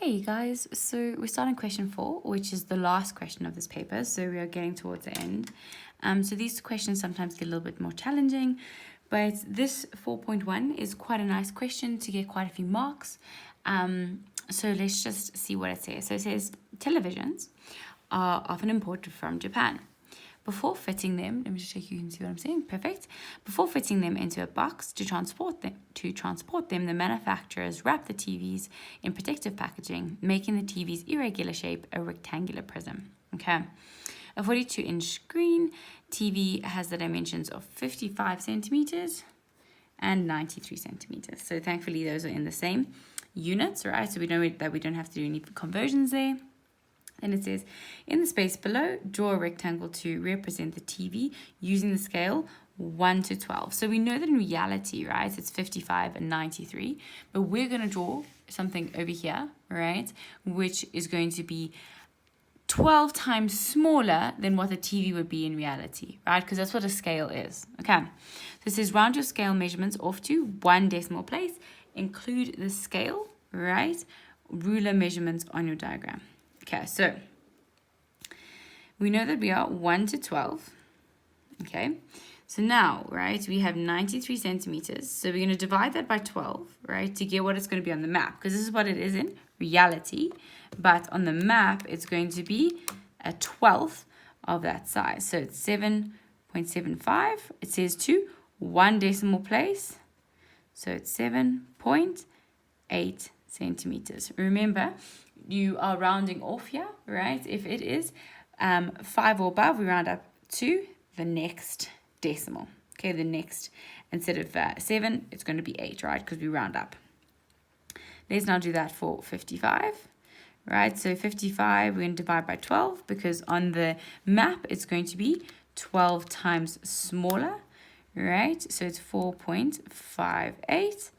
Hey guys, so we're starting question 4, which is the last question of this paper, so we are getting towards the end. So these questions sometimes get a little bit more challenging, but this 4.1 is quite a nice question to get quite a few marks. So let's just see what it says. So it says, televisions are often imported from Japan. Before fitting them, let me just check you can see what I'm saying. Perfect. Before fitting them into a box to transport them, the manufacturers wrap the TVs in protective packaging, making the TV's irregular shape a rectangular prism. Okay. A 42-inch screen TV has the dimensions of 55 centimeters and 93 centimeters. So thankfully those are in the same units, right? So we know that we don't have to do any conversions there. Then it says, in the space below, draw a rectangle to represent the TV using the scale 1 to 12. So we know that in reality, right, it's 55 and 93, but we're going to draw something over here, right, which is going to be 12 times smaller than what the TV would be in reality, right, because that's what a scale is. Okay, so it says, round your scale measurements off to 1 decimal place, include the scale, right, ruler measurements on your diagram. Okay, so we know that we are 1 to 12. Okay, so now, right, we have 93 centimeters. So we're going to divide that by 12, right, to get what it's going to be on the map. Because this is what it is in reality. But on the map, it's going to be a 12th of that size. So it's 7.75. It says to 1 decimal place. So it's 7.8 centimeters. Remember, you are rounding off here, right? If it is 5 or above, we round up to the next decimal. Okay, the next, instead of 7, it's going to be 8, right? Because we round up. Let's now do that for 55, right? So 55, we're going to divide by 12 because on the map, it's going to be 12 times smaller, right? So it's 4.58.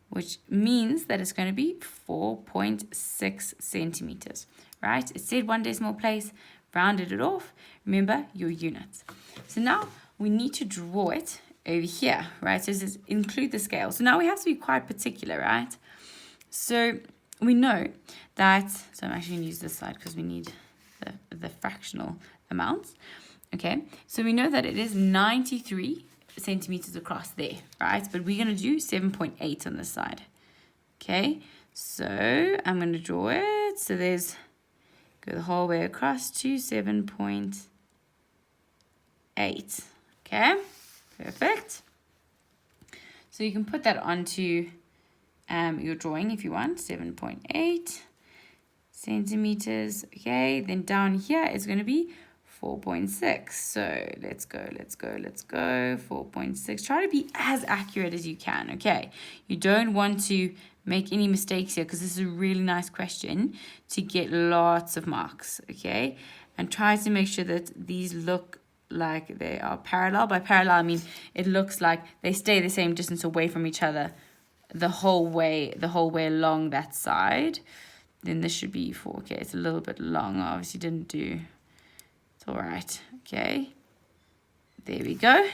which means that it's going to be 4.6 centimeters, right? It said 1 decimal place, rounded it off. Remember your units. So now we need to draw it over here, right? So this is include the scale. So now we have to be quite particular, right? So we know that, so I'm actually going to use this side because we need the fractional amounts. Okay, so we know that it is 93 centimeters across there, right? But we're going to do 7.8 on this side. Okay, so I'm going to draw it. So there's, go the whole way across to 7.8. Okay, perfect. So you can put that onto your drawing if you want, 7.8 centimeters. Okay, then down here is going to be 4.6. So let's go. 4.6. Try to be as accurate as you can, okay? You don't want to make any mistakes here because this is a really nice question to get lots of marks, okay? And try to make sure that these look like they are parallel. By parallel, I mean it looks like they stay the same distance away from each other the whole way along that side. Then this should be 4. Okay, it's a little bit long. Obviously didn't do... all right, okay, there we go,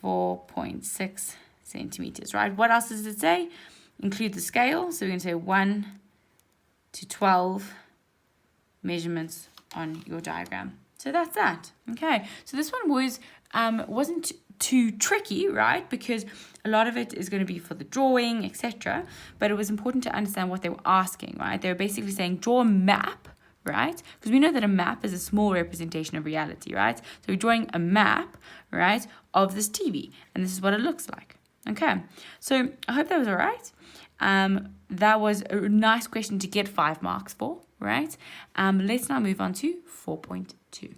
4.6 centimeters, right? What else does it say? Include the scale. So we're going to say 1 to 12 measurements on your diagram. So that's that. Okay, so this one wasn't too tricky, right? Because a lot of it is going to be for the drawing, etc. But it was important to understand what they were asking, right? They were basically saying draw a map, right? Because we know that a map is a small representation of reality, right? So we're drawing a map, right, of this TV, and this is what it looks like. Okay, so I hope that was all right. That was a nice question to get 5 marks for, right? Let's now move on to 4.2.